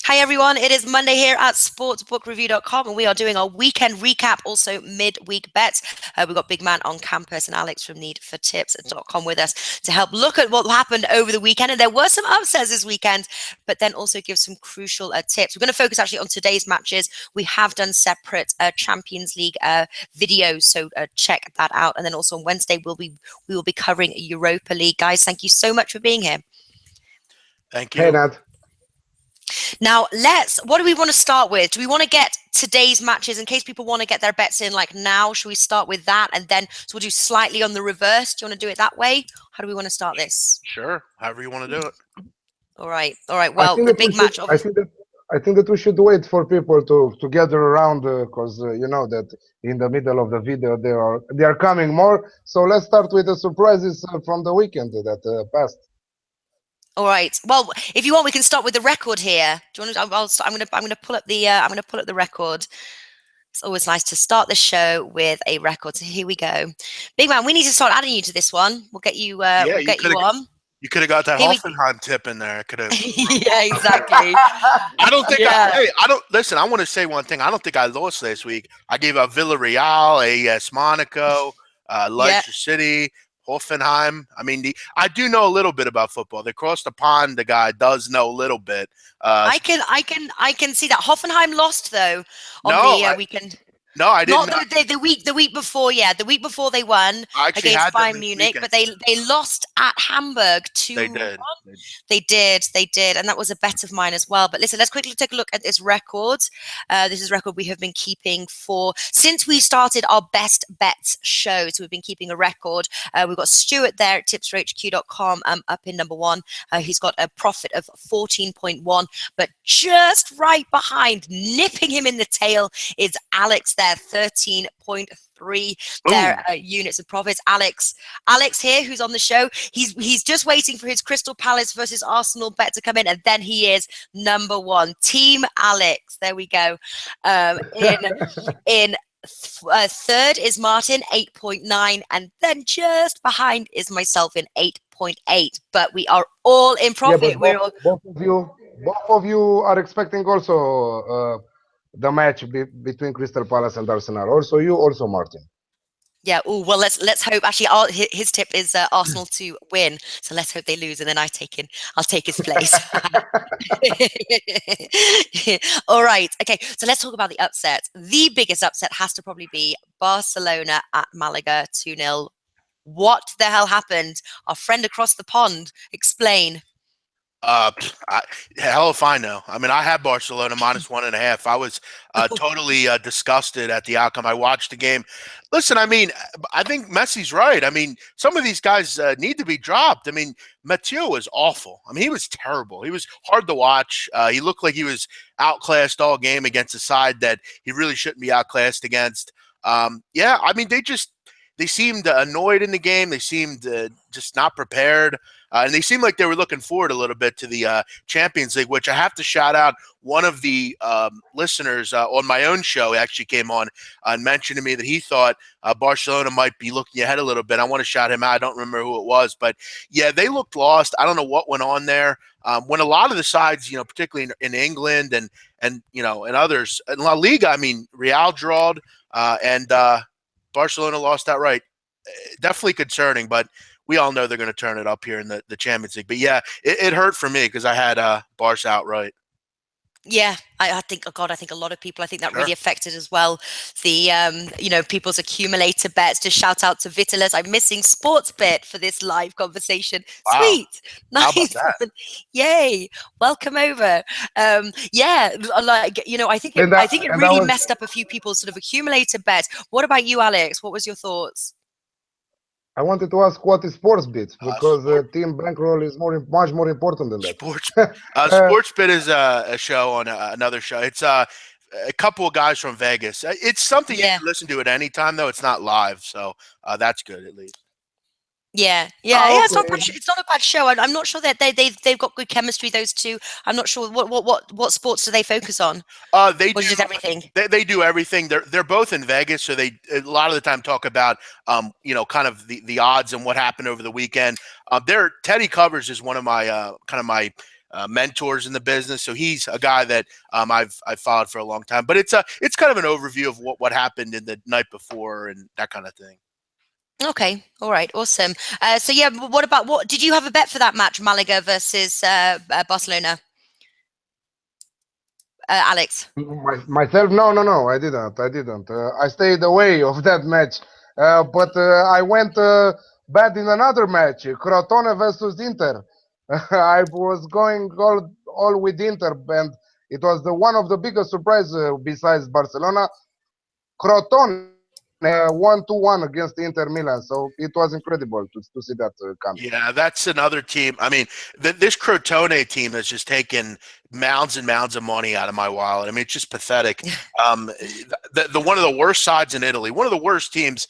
Hi everyone, it is Monday here at sportsbookreview.com and we are doing our weekend recap, also midweek bets. We've got Big Man on campus and Alex from needfortips.com with us to help look at what happened over the weekend. And there were some upsets this weekend, but then also give some crucial tips. We're going to focus actually on today's matches. We have done separate Champions League videos, so check that out. And then also on Wednesday, we will be covering Europa League. Guys, thank you so much for being here. Thank you. Hey, Nat. Now, what do we want to start with? Do we want to get today's matches in case people want to get their bets in like now? Should we start with that? And then, so we'll do slightly on the reverse. Do you want to do it that way? How do we want to start this? Sure. However you want to do it. All right. Well, the big match. I think that we should wait for people to gather around because you know that in the middle of the video they are coming more. So let's start with the surprises from the weekend that passed. All right. Well, if you want, we can start with the record here. Do you want to? I'm going to pull up the record. It's always nice to start the show with a record. So here we go. Big Man, we need to start adding you to this one. We'll get you. We'll get you on. You could have got that Hoffenheim tip in there. Could have. Yeah, exactly. I don't think. I don't listen. I want to say one thing. I don't think I lost last week. I gave out Villarreal, AS Monaco, Leicester City. Hoffenheim. I mean, I do know a little bit about football. They crossed the pond. The guy does know a little bit. I can see that Hoffenheim lost though on the weekend. No, I didn't. Not the week before. Yeah, the week before they won against Bayern Munich, but they lost at Hamburg 2-1. They did, and that was a bet of mine as well. But listen, let's quickly take a look at this record. This is a record we have been keeping since we started our best bets show. So we've been keeping a record. We've got Stuart there at tipsforhq.com up in number one. He's got a profit of 14.1, but just right behind, nipping him in the tail, is Alex there. 13.3 units of profits. Alex here, who's on the show, he's just waiting for his Crystal Palace versus Arsenal bet to come in, and then he is number one. Team Alex. There we go. In third is Martin, 8.9, and then just behind is myself in 8.8. But we are all in profit. Yeah, both of you are expecting also the match between Crystal Palace and Arsenal. Also you, also Martin. Yeah. Oh well, let's hope. Actually, his tip is Arsenal to win. So let's hope they lose, and then I'll take his place. All right. Okay. So let's talk about the upset. The biggest upset has to probably be Barcelona at Malaga 2-0. What the hell happened? Our friend across the pond, explain. Hell if I know. I mean, I had Barcelona -1.5. I was totally disgusted at the outcome. I watched the game. Listen, I mean, I think Messi's right. I mean, some of these guys need to be dropped. I mean, Mathieu was awful. I mean, he was terrible. He was hard to watch. He looked like he was outclassed all game against a side that he really shouldn't be outclassed against. Yeah, I mean, they seemed annoyed in the game. They seemed just not prepared. And they seemed like they were looking forward a little bit to the Champions League, which I have to shout out. One of the listeners on my own show actually came on and mentioned to me that he thought Barcelona might be looking ahead a little bit. I want to shout him out. I don't remember who it was. But, yeah, they looked lost. I don't know what went on there. When a lot of the sides, particularly in England and and others, in La Liga, I mean, Real drawed and Barcelona lost outright. Definitely concerning, but we all know they're going to turn it up here in the Champions League. But, yeah, it hurt for me because I had Barca outright. Yeah, I think a lot of people, I think that really affected as well. The, people's accumulator bets. Just shout out to Vitalis. I'm missing Sportsbit for this live conversation. Wow. Sweet. Nice. How about that? Yay. Welcome over. Yeah, I think it really messed up a few people's sort of accumulator bets. What about you, Alex? What was your thoughts? I wanted to ask what is Sportsbit, because Team Bankroll is much more important than that. Sportsbit is a show on another show. It's a couple of guys from Vegas. It's something you can listen to at any time, though. It's not live, so that's good at least. Yeah. It's not a bad show. I'm not sure that they've got good chemistry, those two. I'm not sure what sports do they focus on. They do just everything. They do everything. They're both in Vegas, so they a lot of the time talk about kind of the odds and what happened over the weekend. Teddy Covers is one of my mentors in the business. So he's a guy that I've followed for a long time. But it's kind of an overview of what happened in the night before and that kind of thing. Okay. All right. Awesome. So yeah, what did you have a bet for that match, Malaga versus Barcelona? Alex? Myself? No, I didn't. I stayed away of that match. But I went bad in another match, Crotone versus Inter. I was going all with Inter, and it was one of the biggest surprises besides Barcelona. Crotone 1-1 against Inter Milan, so it was incredible to see that coming. Yeah, that's another team. I mean, this Crotone team has just taken mounds and mounds of money out of my wallet. I mean, it's just pathetic. The one of the worst sides in Italy, one of the worst teams,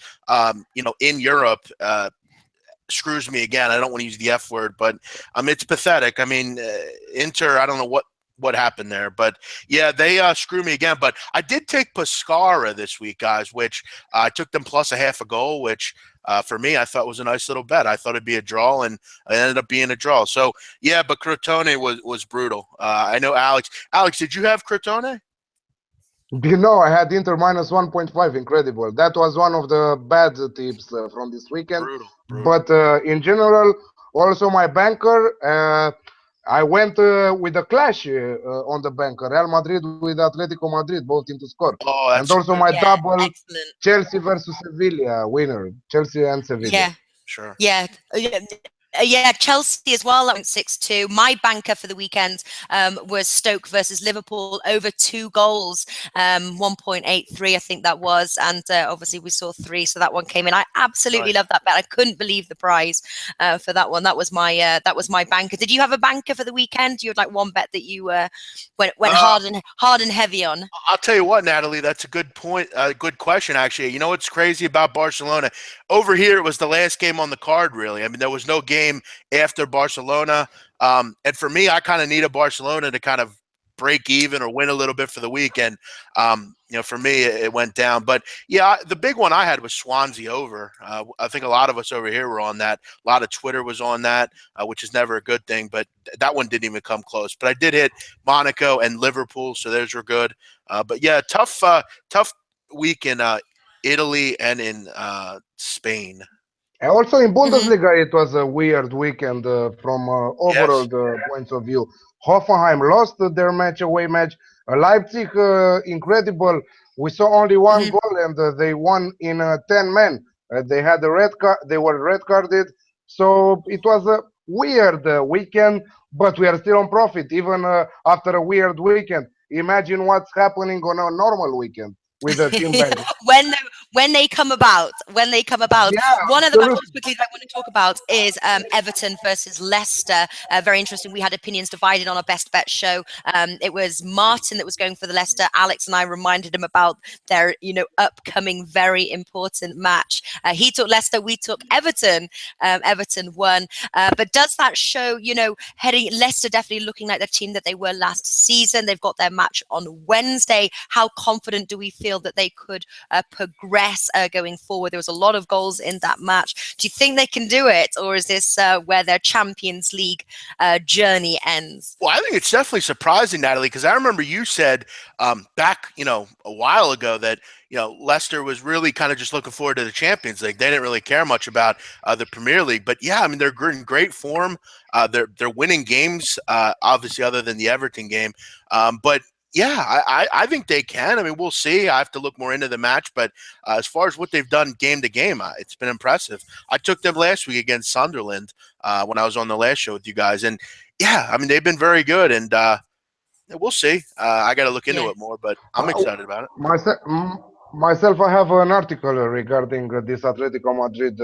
in Europe. Screws me again. I don't want to use the F word, but it's pathetic. I mean, Inter, I don't know what happened there, but yeah, they screw me again. But I did take Pescara this week, guys, which I took them plus a half a goal, which for me, I thought was a nice little bet. I thought it'd be a draw, and it ended up being a draw. So yeah, but Crotone was brutal. I know Alex. Alex, did you have Crotone? I had Inter minus 1.5. Incredible. That was one of the bad tips from this weekend. Brutal. But in general, also my banker, I went with a clash on the banker. Real Madrid with Atletico Madrid, both teams to score. Oh, that's and also my double, excellent. Chelsea versus Sevilla winner. Chelsea and Sevilla. Yeah, sure. Yeah. Yeah, Chelsea as well. That went 6-2. My banker for the weekend was Stoke versus Liverpool, over 2 goals, 1.83, I think that was. And obviously we saw 3, so that one came in. I absolutely love that bet. I couldn't believe the prize for that one. That was my banker. Did you have a banker for the weekend? You had like one bet that you went hard and heavy on. I'll tell you what, Natalie, that's a good point. Good question, actually. You know what's crazy about Barcelona? Over here, it was the last game on the card, really. I mean, there was no game after Barcelona. And for me, I kind of need a Barcelona to kind of break even or win a little bit for the weekend. For me, it went down. But, yeah, the big one I had was Swansea over. I think a lot of us over here were on that. A lot of Twitter was on that, which is never a good thing. But that one didn't even come close. But I did hit Monaco and Liverpool, so those were good. But, yeah, tough week in Italy and in Spain. Also in Bundesliga, it was a weird weekend from overall points of view. Hoffenheim lost their away match. Leipzig, incredible. We saw only one goal, and they won in 10 men. They had a red card. They were red carded. So it was a weird weekend, but we are still on profit even after a weird weekend. Imagine what's happening on a normal weekend with the team bank. when they come about. Yeah, one of the matches quickly that I want to talk about is Everton versus Leicester. Very interesting. We had opinions divided on our best bet show. It was Martin that was going for the Leicester. Alex and I reminded him about their upcoming very important match. He took Leicester, we took Everton. Everton won. But does that show, heading Leicester definitely looking like the team that they were last season? They've got their match on Wednesday. How confident do we feel that they could progress going forward? There was a lot of goals in that match. Do you think they can do it, or is this where their Champions League journey ends? Well, I think it's definitely surprising, Natalie, because I remember you said back, a while ago that Leicester was really kind of just looking forward to the Champions League. They didn't really care much about the Premier League. But yeah, I mean, they're in great form. They're winning games, obviously, other than the Everton game. But yeah, I think they can. I mean, we'll see. I have to look more into the match. But as far as what they've done game to game, it's been impressive. I took them last week against Sunderland when I was on the last show with you guys. And yeah, I mean, they've been very good. And we'll see. I got to look into it more, but I'm excited about it. Myself, I have an article regarding this Atletico Madrid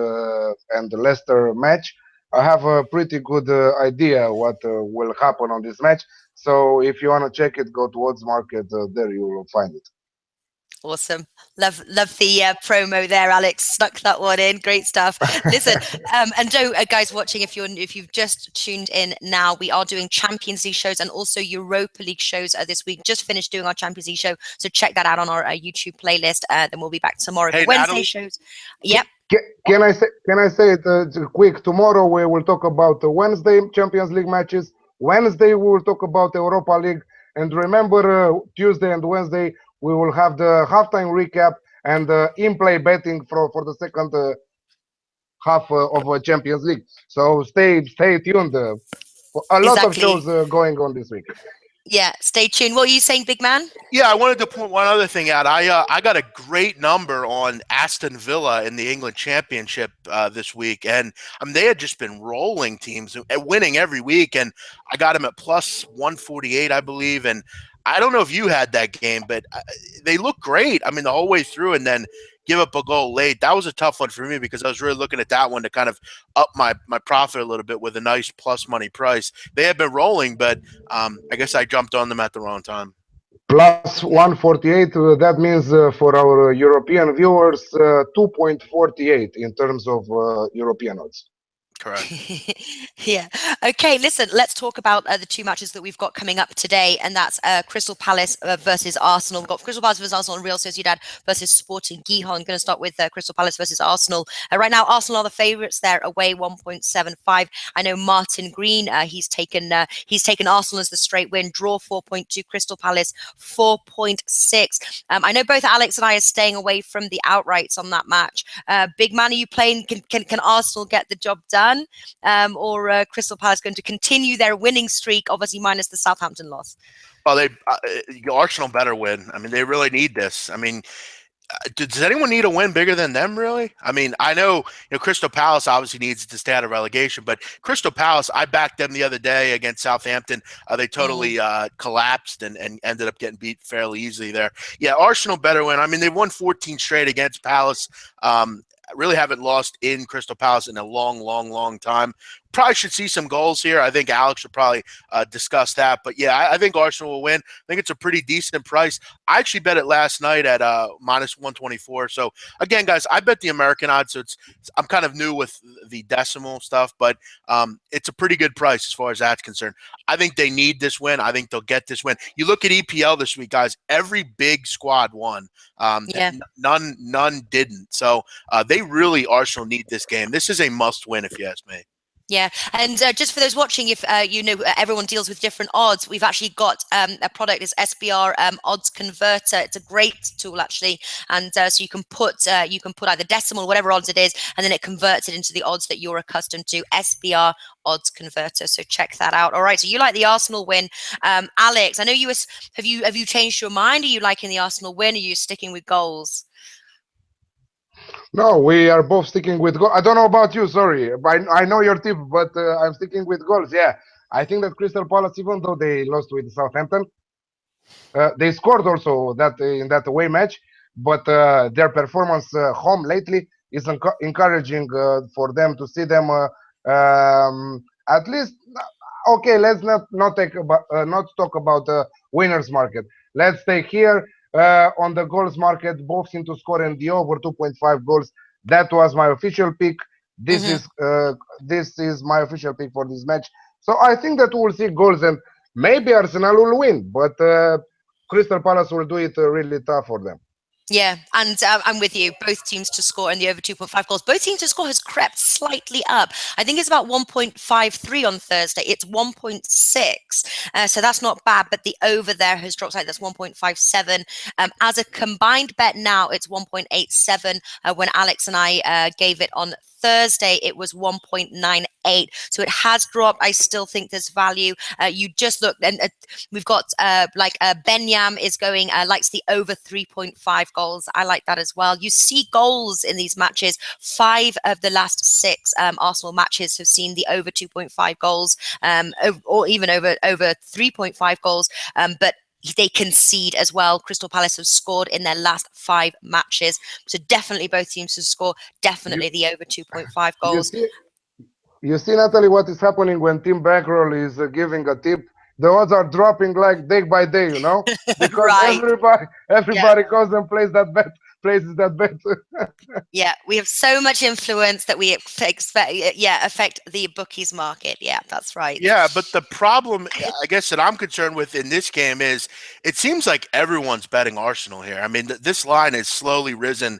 and Leicester match. I have a pretty good idea what will happen on this match. So if you want to check it, go to Odds Market. There you will find it. Awesome. Love the promo there, Alex. Snuck that one in. Great stuff. Listen, and don't guys watching, if you've just tuned in now, we are doing Champions League shows and also Europa League shows this week. Just finished doing our Champions League show, so check that out on our YouTube playlist. Then we'll be back tomorrow for Wednesday Natalie? Shows. Yep. Can I say it quick? Tomorrow we will talk about the Wednesday Champions League matches. Wednesday, we will talk about Europa League. And remember, Tuesday and Wednesday, we will have the halftime recap and in-play betting for the second half of Champions League. So stay tuned. A lot of shows going on this week. Yeah, stay tuned. What are you saying, big man? Yeah, I wanted to point one other thing out. I got a great number on Aston Villa in the England Championship this week, and they had just been rolling teams, winning every week, and I got them at plus 148, I believe. And I don't know if you had that game, but they look great. I mean, the whole way through, and then give up a goal late. That was a tough one for me because I was really looking at that one to kind of up my profit a little bit with a nice plus money price. They had been rolling, but I guess I jumped on them at the wrong time. Plus 148, that means for our European viewers, 2.48 in terms of European odds. Correct. Yeah. Okay, listen, let's talk about the two matches that we've got coming up today, and that's Crystal Palace versus Arsenal. We've got Crystal Palace versus Arsenal and Real Sociedad versus Sporting Gijon. I'm going to start with Crystal Palace versus Arsenal. Right now, Arsenal are the favourites. They're away 1.75. I know Martin Green, he's taken Arsenal as the straight win, draw 4.2, Crystal Palace 4.6. I know both Alex and I are staying away from the outrights on that match. Big man, are you playing? Can Arsenal get the job done? Or Crystal Palace going to continue their winning streak, obviously minus the Southampton loss? Well, Arsenal better win. I mean, they really need this. I mean, does anyone need a win bigger than them, really? I mean, I know Crystal Palace obviously needs to stay out of relegation, but Crystal Palace, I backed them the other day against Southampton. They totally collapsed and ended up getting beat fairly easily there. Yeah, Arsenal better win. I mean, they've won 14 straight against Palace. Really haven't lost in Crystal Palace in a long time. Probably should see some goals here. I think Alex should probably discuss that. But yeah, I think Arsenal will win. I think it's a pretty decent price. I actually bet it last night at minus 124. So again, guys, I bet the American odds. So I'm kind of new with the decimal stuff, but it's a pretty good price as far as that's concerned. I think they need this win. I think they'll get this win. You look at EPL this week, guys. Every big squad won. None didn't. So they really, Arsenal need this game. This is a must win if you ask me. Yeah, and just for those watching, if everyone deals with different odds, we've actually got a product, is SBR Odds Converter. It's a great tool actually, and so you can put either decimal, whatever odds it is, and then it converts it into the odds that you're accustomed to. SBR Odds Converter. So check that out. All right, so you like the Arsenal win, Alex? I know you have you changed your mind? Are you liking the Arsenal win? Are you sticking with goals? No, we are both sticking with goals. I don't know about you, sorry. I know your tip, but I'm sticking with goals. Yeah, I think that Crystal Palace, even though they lost with Southampton, they scored also in that away match, but their performance home lately is encouraging for them to see them at least. Okay, let's not talk about winners market. Let's stay here. On the goals market, both seem to score in the over 2.5 goals. That was my official pick. This is my official pick for this match. So I think that we'll see goals, and maybe Arsenal will win, but Crystal Palace will do it really tough for them. Yeah, and I'm with you. Both teams to score in the over 2.5 goals. Both teams to score has crept slightly up. I think it's about 1.53 on Thursday. It's 1.6. So that's not bad, but the over there has dropped slightly. That's 1.57. As a combined bet now, it's 1.87. When Alex and I gave it on Thursday, it was 1.98. So it has dropped. I still think there's value. You just look, and we've got Benyam is going, likes the over 3.5 goals. I like that as well. You see goals in these matches. 5 of the last 6 Arsenal matches have seen the over 2.5 goals, or even over 3.5 goals. But they concede as well. Crystal Palace have scored in their last 5 matches. So definitely both teams to score. Definitely the over 2.5 goals. You see, Natalie, what is happening when Team Bankroll is giving a tip? The odds are dropping like day by day, because right. everybody goes and places that bet. Yeah, we have so much influence that we affect the bookies market. Yeah, that's right. Yeah, but the problem, I guess, that I'm concerned with in this game is it seems like everyone's betting Arsenal here. I mean, this line has slowly risen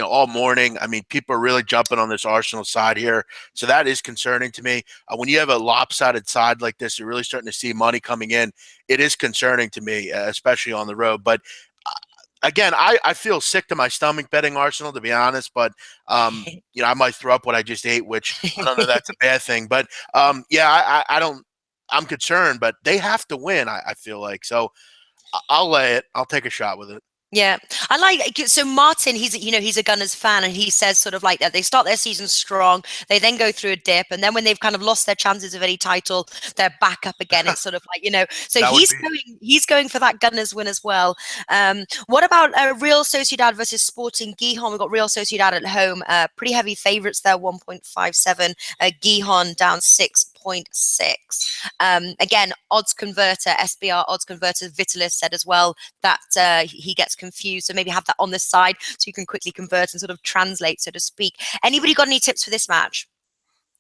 all morning. I mean, people are really jumping on this Arsenal side here. So that is concerning to me. When you have a lopsided side like this, you're really starting to see money coming in. It is concerning to me, especially on the road. But again, I feel sick to my stomach betting Arsenal, to be honest. But, I might throw up what I just ate, which I don't know that's a bad thing. But, I don't – I'm concerned. But they have to win, I feel like. So I'll lay it. I'll take a shot with it. Yeah, I like so Martin. He's a Gunners fan, and he says sort of like that they start their season strong, they then go through a dip, and then when they've kind of lost their chances of any title, they're back up again. It's sort of like So he's going for that Gunners win as well. What about Real Sociedad versus Sporting Gijon? We've got Real Sociedad at home, pretty heavy favourites there, 1.57. Gijon down 6.6. Again, odds converter, SBR odds converter, Vitalis said as well that he gets confused. So maybe have that on the side so you can quickly convert and sort of translate, so to speak. Anybody got any tips for this match?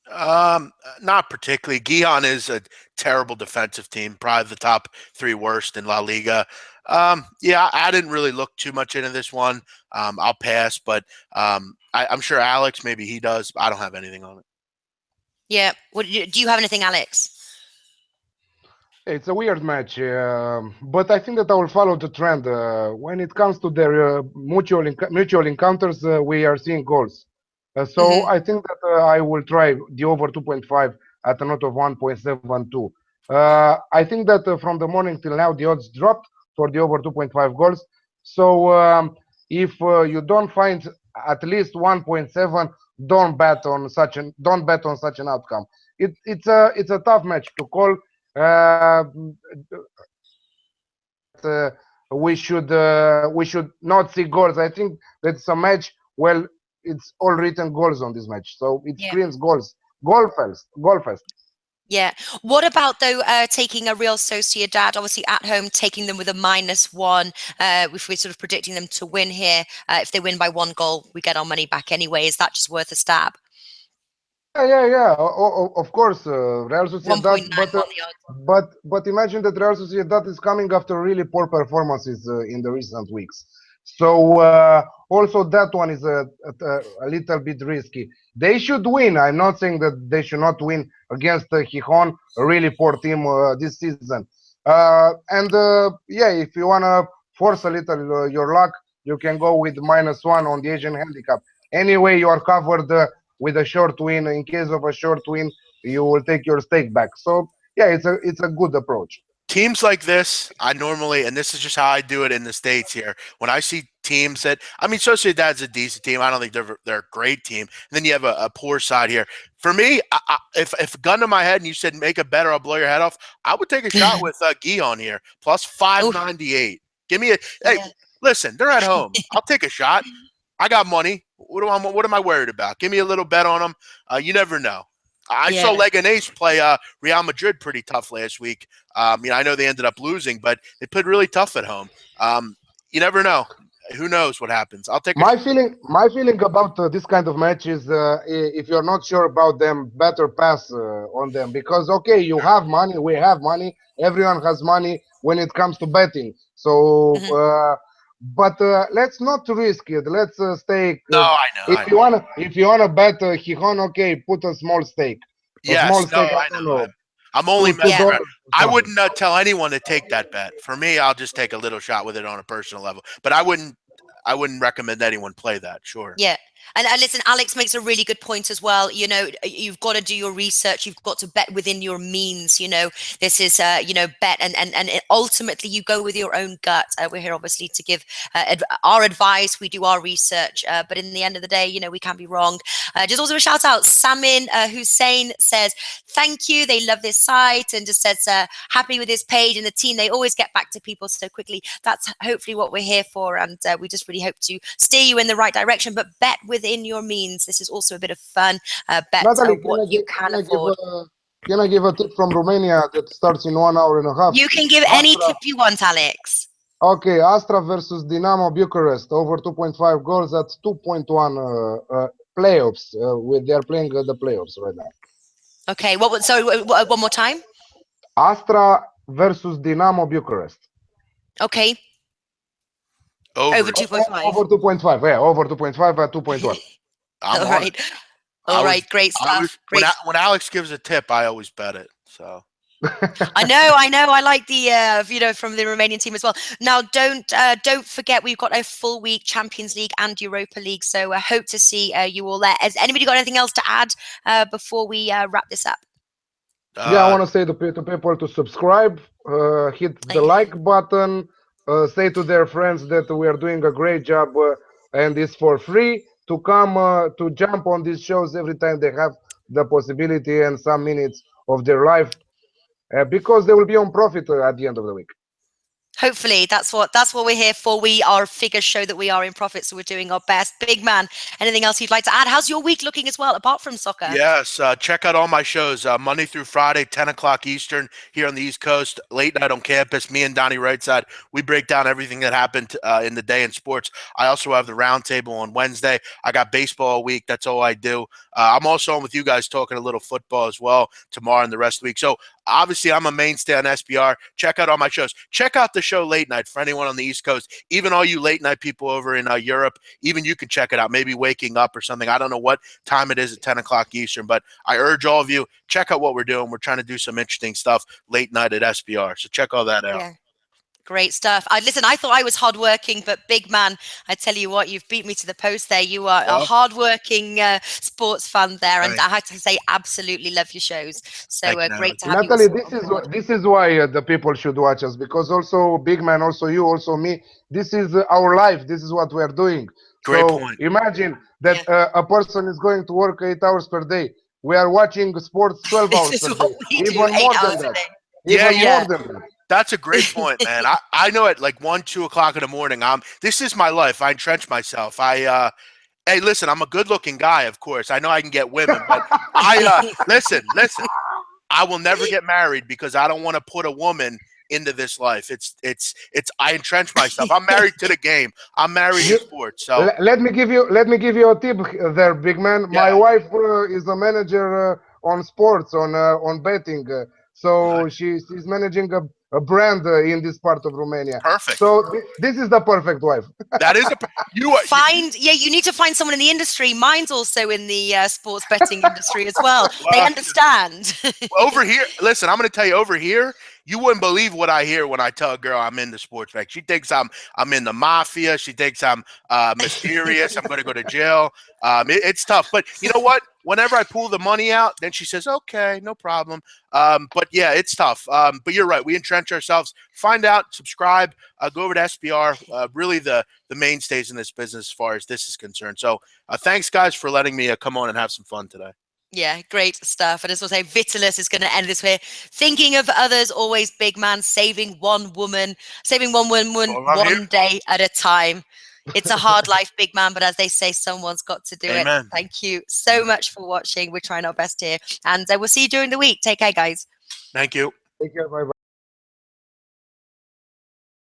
Not particularly. Gijon is a terrible defensive team, probably the top 3 worst in La Liga. I didn't really look too much into this one. I'll pass, but I'm sure Alex, maybe he does. I don't have anything on it. Yeah. Do you have anything, Alex? It's a weird match, but I think that I will follow the trend. When it comes to their mutual encounters, we are seeing goals. So I think that I will try the over 2.5 at a note of 1.72. I think that from the morning till now, the odds dropped for the over 2.5 goals. So if you don't find at least 1.7, don't bet on such an outcome. It's a tough match to call. We should not see goals. I think that's a match. Well, it's all written goals on this match, so it screams goals. Goal fest. Yeah. What about though taking a Real Sociedad, obviously at home, taking them with a -1? If we're sort of predicting them to win here, if they win by 1 goal, we get our money back anyway. Is that just worth a stab? Yeah. Of course, Real Sociedad. But imagine that Real Sociedad is coming after really poor performances in the recent weeks. So also that one is a little bit risky. They should win. I'm not saying that they should not win against Gijon, a really poor team this season. If you wanna force a little your luck, you can go with -1 on the Asian handicap. Anyway, you are covered with a short win. In case of a short win, you will take your stake back. So it's a good approach. Teams like this, I normally, and this is just how I do it in the States here, when I see teams that, Sociedad's a decent team. I don't think they're a great team. And then you have a poor side here. For me, if a gun to my head and you said make a bet or I'll blow your head off, I would take a shot with Gijon here, plus 598. Give me hey, listen, they're at home. I'll take a shot. I got money. What am I worried about? Give me a little bet on them. You never know. I saw Leganés play Real Madrid pretty tough last week. I know they ended up losing, but they played really tough at home. You never know. Who knows what happens? I'll take my feeling about this kind of match is if you're not sure about them, better pass on them, because you have money, we have money, everyone has money when it comes to betting. So but let's not risk it. Let's stay. No, I know. If you wanna bet Gijon, put a small stake. Yes, I know. I'm only messing around. I wouldn't tell anyone to take that bet. For me, I'll just take a little shot with it on a personal level. But I wouldn't recommend anyone play that. Sure. Yeah. And listen, Alex makes a really good point as well. You've got to do your research. You've got to bet within your means. This is, bet. And ultimately, you go with your own gut. We're here, obviously, to give our advice. We do our research. But in the end of the day, we can be wrong. Just also a shout out. Samin Hussein says, thank you. They love this site, and just says, happy with this page and the team. They always get back to people so quickly. That's hopefully what we're here for. And we just really hope to steer you in the right direction. But bet within your means. This is also a bit of fun. Bet Natalie, what you can afford. Can I give a tip from Romania that starts in 1 hour and a half? You can give any tip you want, Alex. Okay, Astra versus Dinamo Bucharest, over 2.5 goals at 2.1 playoffs. They're playing the playoffs right now. Okay, one more time? Astra versus Dinamo Bucharest. Okay. Over 2.5. Over 2.5. Yeah, over 2.5 at 2.1. All right. All right. Great stuff. When Alex gives a tip, I always bet it. So. I know. I like the from the Romanian team as well. Now, don't forget we've got a full week Champions League and Europa League. So I hope to see you all there. Has anybody got anything else to add before we wrap this up? Yeah, I want to say to people to subscribe, hit the like button, say to their friends that we are doing a great job and it's for free to come to jump on these shows every time they have the possibility and some minutes of their life. Because they will be on profit at the end of the week. Hopefully, that's what we're here for. Our figures show that we are in profit, so we're doing our best. Big man, anything else you'd like to add? How's your week looking as well, apart from soccer? Yes, check out all my shows, Monday through Friday, 10 o'clock Eastern, here on the East Coast, late night on campus. Me and Donnie Rydstrom, we break down everything that happened in the day in sports. I also have the roundtable on Wednesday. I got baseball all week. That's all I do. I'm also on with you guys talking a little football as well tomorrow and the rest of the week. So obviously, I'm a mainstay on SBR. Check out all my shows. Check out the show Late Night for anyone on the East Coast. Even all you late night people over in Europe, even you can check it out. Maybe waking up or something. I don't know what time it is at 10 o'clock Eastern, but I urge all of you, check out what we're doing. We're trying to do some interesting stuff late night at SBR. So check all that out. Yeah. Great stuff. Listen, I thought I was hardworking, but big man, I tell you what, you've beat me to the post there. You are a hardworking sports fan there, and I have to say, absolutely love your shows. So great to have Natalie, this is why the people should watch us, because also big man, also you, also me. This is our life. This is what we are doing. Great point. Imagine that a person is going to work 8 hours per day. We are watching sports 12 hours per day. Even more than that. Even more than that. That's a great point, man. I know at like 1, 2 o'clock in the morning. This is my life. I entrench myself. Hey, listen, I'm a good-looking guy, of course. I know I can get women, but listen. I will never get married because I don't want to put a woman into this life. I entrench myself. I'm married to the game. I'm married to sports. So let me give you a tip there, big man. Yeah. My wife is a manager on sports, on betting. So she's managing a brand in this part of Romania. Perfect. So this is the perfect wife. That is you need to find someone in the industry. Mine's also in the sports betting industry as well. They understand. Over here, listen, I'm going to tell you, over here, you wouldn't believe what I hear when I tell a girl I'm in the sports betting. She thinks I'm in the mafia. She thinks I'm mysterious. I'm going to go to jail. It's tough. But you know what? Whenever I pull the money out, then she says, okay, no problem. But yeah, it's tough. But you're right. We entrench ourselves. Find out, subscribe, go over to SBR. Really the mainstays in this business as far as this is concerned. So thanks, guys, for letting me come on and have some fun today. Yeah, great stuff. And as I say, Vitalis is going to end this way. Thinking of others, always big man, saving one woman one day at a time. It's a hard life, big man, but as they say, someone's got to do it. Thank you so much for watching. We're trying our best here. And we'll see you during the week. Take care, guys. Thank you. Take care. Bye-bye.